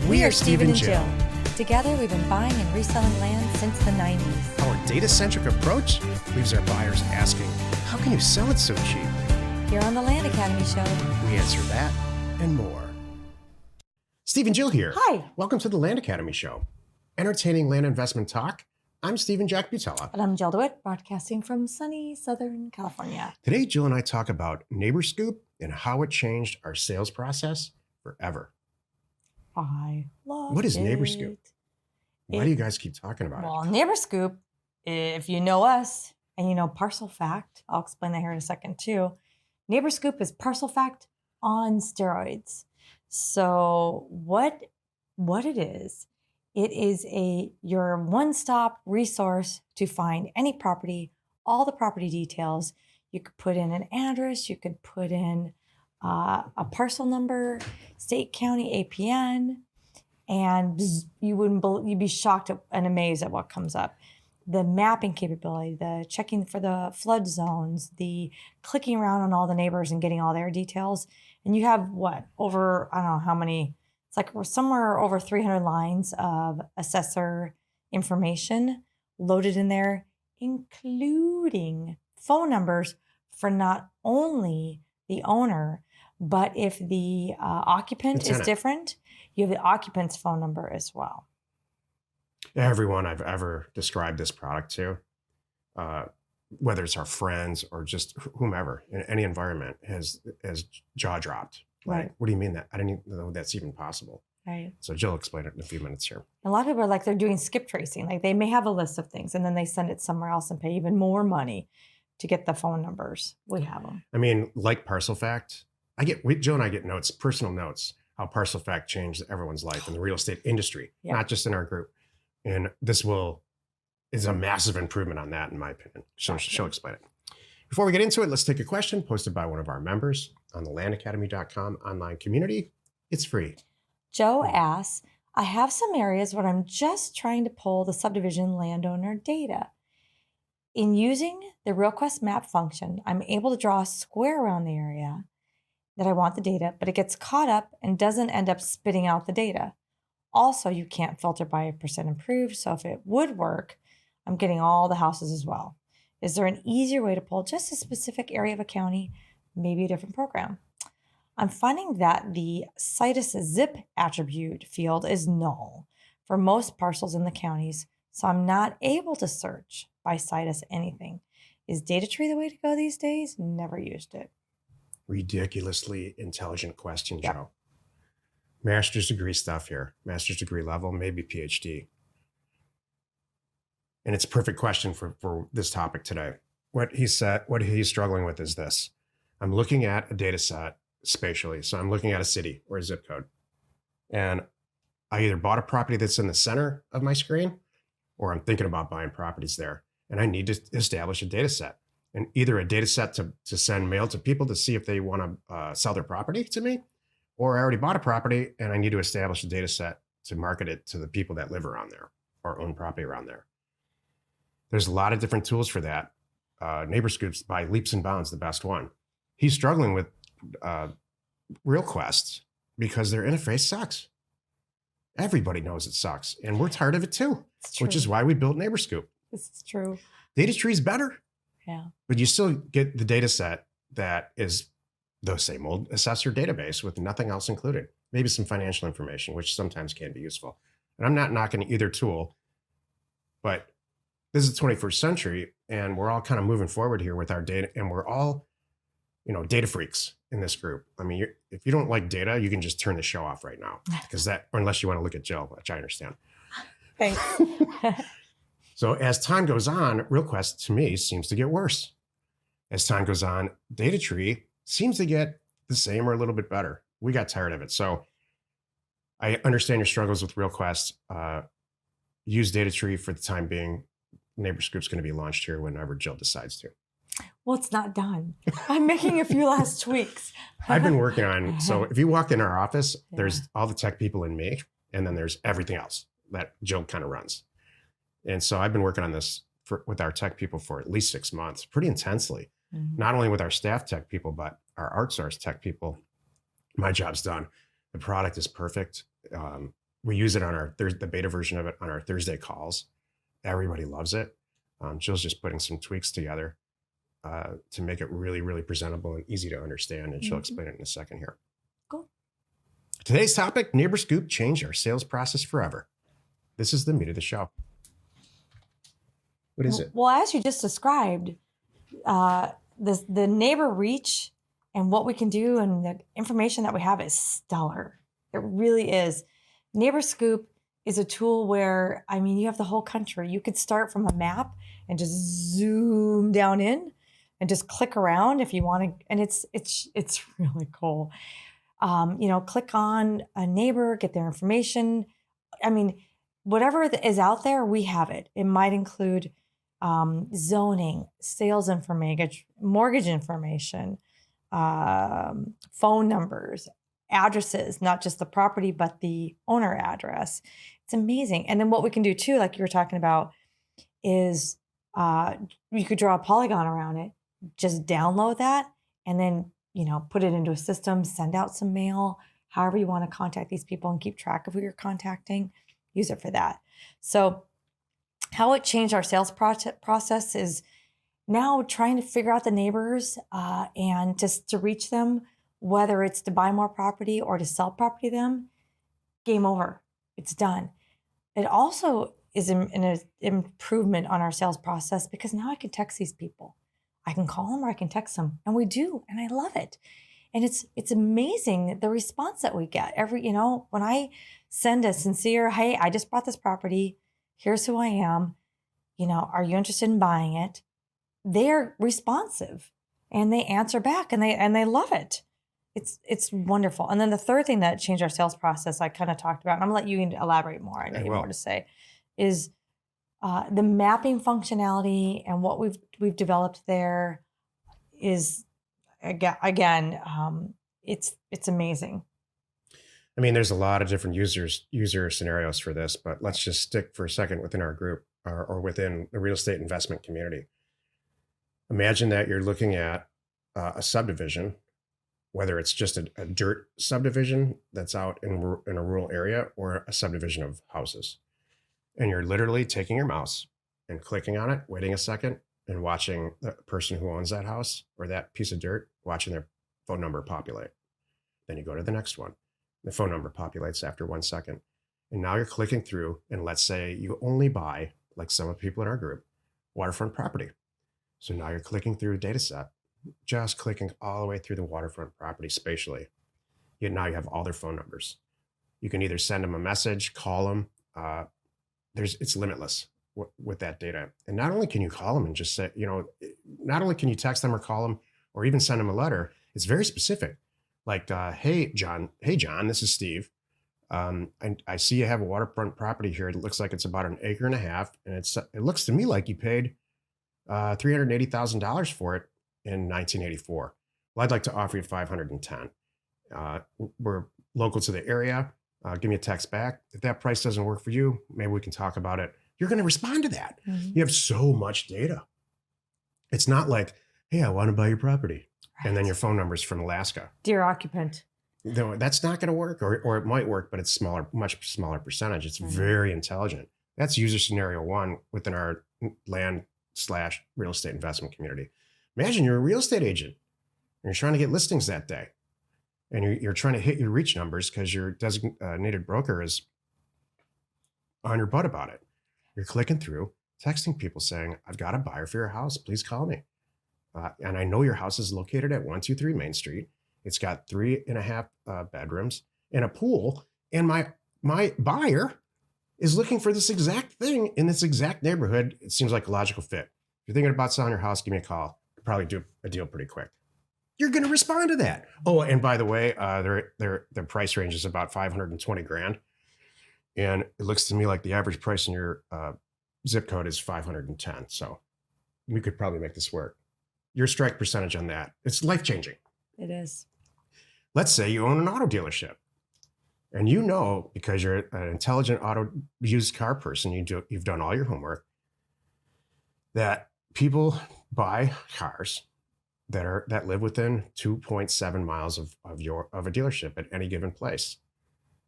We are Steve and Jill. Together, we've been buying and reselling land since the 90s. Our data-centric approach leaves our buyers asking, how can you sell it so cheap? Here on the Land Academy Show, We answer that and more. Steve and Jill here. Hi. Welcome to the Land Academy Show. Entertaining land investment talk. I'm Stephen Jack Butella. And I'm Jill DeWitt, broadcasting from sunny Southern California. Today, Jill and I talk about NeighborScoop and how it changed our sales process forever. I love What is it. NeighborScoop? Why do you guys keep talking about Well, NeighborScoop, if you know us and you know Parcel Fact, I'll explain that here in a second too. NeighborScoop is Parcel Fact on steroids. So what it is your one-stop resource to find any property, all the property details. You could put in an address, you could put in a parcel number, state, county, APN, and you'd be shocked and amazed at what comes up. The mapping capability, the checking for the flood zones, the clicking around on all the neighbors and getting all their details. And you have over, I don't know how many, it's like we're somewhere over 300 lines of assessor information loaded in there, including phone numbers for not only the owner, but if the occupant is different, you have the occupant's phone number as well. Everyone I've ever described this product to, whether it's our friends or just whomever in any environment, has jaw dropped. Like, Right. What do you mean that? I didn't even know that's even possible. Right. So Jill will explain it in a few minutes here. A lot of people are like, they're doing skip tracing. Like they may have a list of things and then they send it somewhere else and pay even more money to get the phone numbers. We have them. I mean, like Parcel Fact, Jill and I get notes, personal notes, how Parcel Fact changed everyone's life in the real estate industry, not just in our group. And this is a massive improvement on that, in my opinion. She'll explain it. Before we get into it, let's take a question posted by one of our members on the landacademy.com online community. It's free. Joe asks, I have some areas where I'm just trying to pull the subdivision landowner data. In using the RealQuest map function, I'm able to draw a square around the area that I want the data, but it gets caught up and doesn't end up spitting out the data. Also, you can't filter by percent improved, so if it would work, I'm getting all the houses as well. Is there an easier way to pull just a specific area of a county, maybe a different program? I'm finding that the Citus zip attribute field is null for most parcels in the counties, so I'm not able to search by Citus anything. Is data tree the way to go these days? Never used it. Ridiculously intelligent question, Joe. Master's degree stuff here. Master's degree level, maybe PhD. And it's a perfect question for this topic today. What he's struggling with is this. I'm looking at a data set spatially. So I'm looking at a city or a zip code. And I either bought a property that's in the center of my screen, or I'm thinking about buying properties there. And I need to establish a data set. And either a data set to send mail to people to see if they want to sell their property to me, or I already bought a property and I need to establish a data set to market it to the people that live around there or own property around there. There's a lot of different tools for that. NeighborScoop's by leaps and bounds the best one. He's struggling with RealQuest because their interface sucks. Everybody knows it sucks, and we're tired of it too, which is why we built NeighborScoop. This is true. Data tree is better. Yeah. But you still get the data set that is the same old assessor database with nothing else included. Maybe some financial information, which sometimes can be useful. And I'm not knocking either tool, but this is the 21st century, and we're all kind of moving forward here with our data, and we're all, data freaks in this group. I mean, if you don't like data, you can just turn the show off right now, because or unless you want to look at Jill, which I understand. Thanks. So as time goes on, RealQuest to me seems to get worse. As time goes on, data tree seems to get the same or a little bit better. We got tired of it. So I understand your struggles with RealQuest. Use data tree for the time being. NeighborScoop's going to be launched here whenever Jill decides to. Well, it's not done. I'm making a few last tweaks. I've been working on, so if you walk in our office, there's all the tech people and me, and then there's everything else that Jill kind of runs. And so I've been working on this with our tech people for at least 6 months, pretty intensely, not only with our staff tech people, but our outsourced tech people. My job's done. The product is perfect. We use it on the beta version of it on our Thursday calls. Everybody loves it. Jill's just putting some tweaks together to make it really, really presentable and easy to understand. And she'll explain it in a second here. Cool. Today's topic, NeighborScoop changed our sales process forever. This is the meat of the show. What is it? Well, as you just described, the neighbor reach and what we can do and the information that we have is stellar. It really is. NeighborScoop is a tool where, I mean, you have the whole country. You could start from a map and just zoom down in and just click around if you want to. And it's really cool. Click on a neighbor, get their information. I mean, whatever is out there, we have it. It might include zoning, sales information, mortgage information, phone numbers, addresses, not just the property, but the owner address. It's amazing. And then what we can do too, like you were talking about, is you could draw a polygon around it, just download that, and then, put it into a system, send out some mail, however you want to contact these people and keep track of who you're contacting, use it for that. So how it changed our sales process is now trying to figure out the neighbors and just to reach them, whether it's to buy more property or to sell property to them. Game over. It's done. It also is an improvement on our sales process because now I can text these people. I can call them or I can text them, and we do, and I love it. And it's amazing the response that we get. When I send a sincere, hey, I just bought this property, here's who I am, are you interested in buying it? They're responsive and they answer back and they love it. It's wonderful. And then the third thing that changed our sales process, I kind of talked about, and I'm gonna let you elaborate more. I know you have more to say, is the mapping functionality and what we've developed there is again, it's amazing. I mean, there's a lot of different user scenarios for this, but let's just stick for a second within our group or within the real estate investment community. Imagine that you're looking at a subdivision, whether it's just a dirt subdivision that's out in a rural area or a subdivision of houses. And you're literally taking your mouse and clicking on it, waiting a second, and watching the person who owns that house or that piece of dirt, watching their phone number populate. Then you go to the next one. The phone number populates after 1 second. And now you're clicking through, and let's say you only buy, like some of the people in our group, waterfront property. So now you're clicking through a data set, just clicking all the way through the waterfront property spatially. Yet now you have all their phone numbers. You can either send them a message, call them. It's limitless with that data. And not only can you call them and just say, not only can you text them or call them or even send them a letter, it's very specific. Like, hey, John, this is Steve. And I see you have a waterfront property here. It looks like it's about 1.5 acres. And it looks to me like you paid $380,000 for it in 1984. Well, I'd like to offer you $510,000. We're local to the area. Give me a text back. If that price doesn't work for you, maybe we can talk about it. You're going to respond to that. Mm-hmm. You have so much data. It's not like, hey, I want to buy your property. Right. And then your phone number is from Alaska. Dear occupant. No, that's not going to work, or it might work, but it's much smaller percentage. It's very intelligent. That's user scenario one within our land/real estate investment community. Imagine you're a real estate agent and you're trying to get listings that day. And you're trying to hit your reach numbers because your designated broker is on your butt about it. You're clicking through, texting people saying, I've got a buyer for your house. Please call me. And I know your house is located at 123 Main Street. It's got 3.5 bedrooms and a pool. And my buyer is looking for this exact thing in this exact neighborhood. It seems like a logical fit. If you're thinking about selling your house, give me a call. Could probably do a deal pretty quick. You're going to respond to that. Oh, and by the way, their price range is about $520,000. And it looks to me like the average price in your zip code is 510. So we could probably make this work. Your strike percentage on that, it's life-changing. It is. Let's say you own an auto dealership. And because you're an intelligent auto used car person, you've done all your homework, that people buy cars that live within 2.7 miles of a dealership at any given place.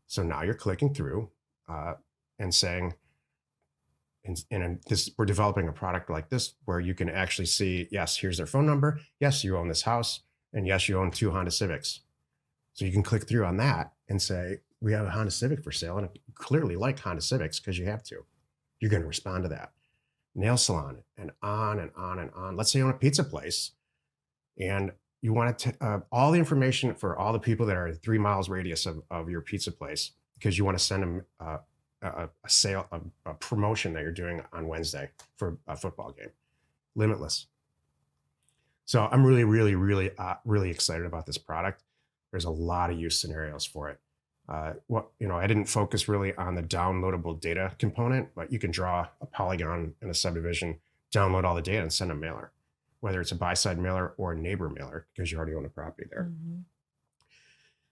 So now you're clicking through and saying, we're developing a product like this where you can actually see, yes, here's their phone number. Yes, you own this house. And yes, you own 2 Honda Civics. So you can click through on that and say, we have a Honda Civic for sale. And you clearly like Honda Civics because you have to. You're going to respond to that. Nail salon, and on and on and on. Let's say you own a pizza place and you want to all the information for all the people that are 3 miles radius of your pizza place, because you want to send them a sale, a promotion that you're doing on Wednesday for a football game. Limitless. So I'm really, really, really, really excited about this product. There's a lot of use scenarios for it. I didn't focus really on the downloadable data component, but you can draw a polygon in a subdivision, download all the data, and send a mailer, whether it's a buy-side mailer or a neighbor mailer, because you already own a property there. Mm-hmm.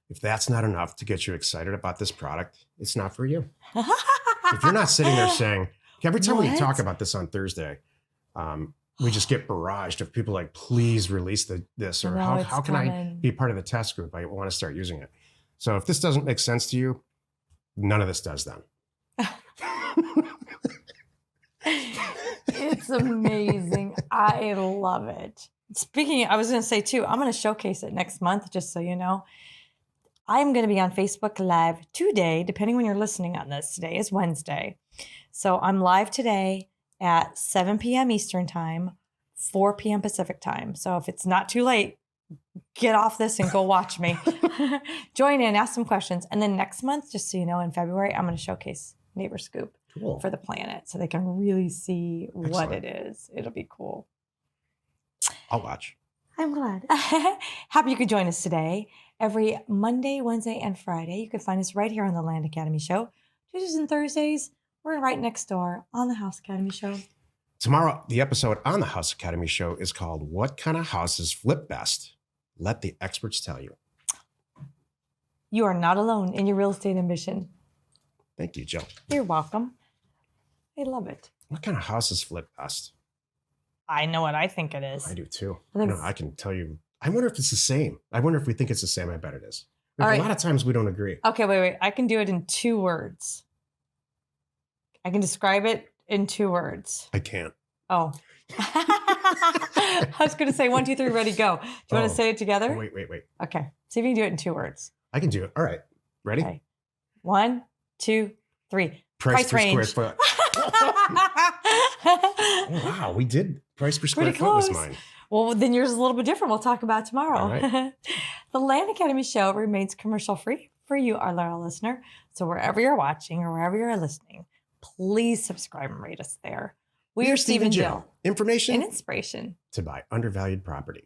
If that's not enough to get you excited about this product, it's not for you. If you're not sitting there saying, every time we talk about this on Thursday, we just get barraged of people like, please release this, or how can I be part of the test group? I want to start using it. So if this doesn't make sense to you, none of this does then. It's amazing. I love it. Speaking, I was going to say too, I'm going to showcase it next month, just so you know. I'm going to be on Facebook Live today, depending when you're listening on this. Today is Wednesday. So I'm live today at 7 p.m. Eastern Time, 4 p.m. Pacific Time. So if it's not too late, get off this and go watch me. Join in, ask some questions. And then next month, just so you know, in February, I'm going to showcase NeighborScoop for the planet so they can really see what it is. It'll be cool. I'll watch. I'm glad. Happy you could join us today. Every Monday, Wednesday, and Friday, you can find us right here on the Land Academy Show. Tuesdays and Thursdays, we're right next door on the House Academy Show. Tomorrow, the episode on the House Academy Show is called What Kind of Houses Flip Best? Let the experts tell you. You are not alone in your real estate ambition. Thank you, Jill. You're welcome. I love it. What kind of houses flip best? I know what I think it is. I do too. I can tell you. I wonder if it's the same. I wonder if we think it's the same. I bet it is. A lot of times we don't agree. Okay, wait. I can do it in 2 words. I can describe it in 2 words. I can't. Oh. I was going to say 1, 2, 3, ready, go. Do you want to say it together? Oh, wait. Okay. See if you can do it in 2 words. I can do it. All right. Ready? Okay. 1, 2, 3. Price per range. square foot. Oh, wow. We did price per square foot was mine. Well, then yours is a little bit different. We'll talk about tomorrow. All right. The Land Academy Show remains commercial free for you, our loyal listener. So wherever you're watching or wherever you're listening, please subscribe and rate us there. We are Steve and Jill. Information and inspiration to buy undervalued property.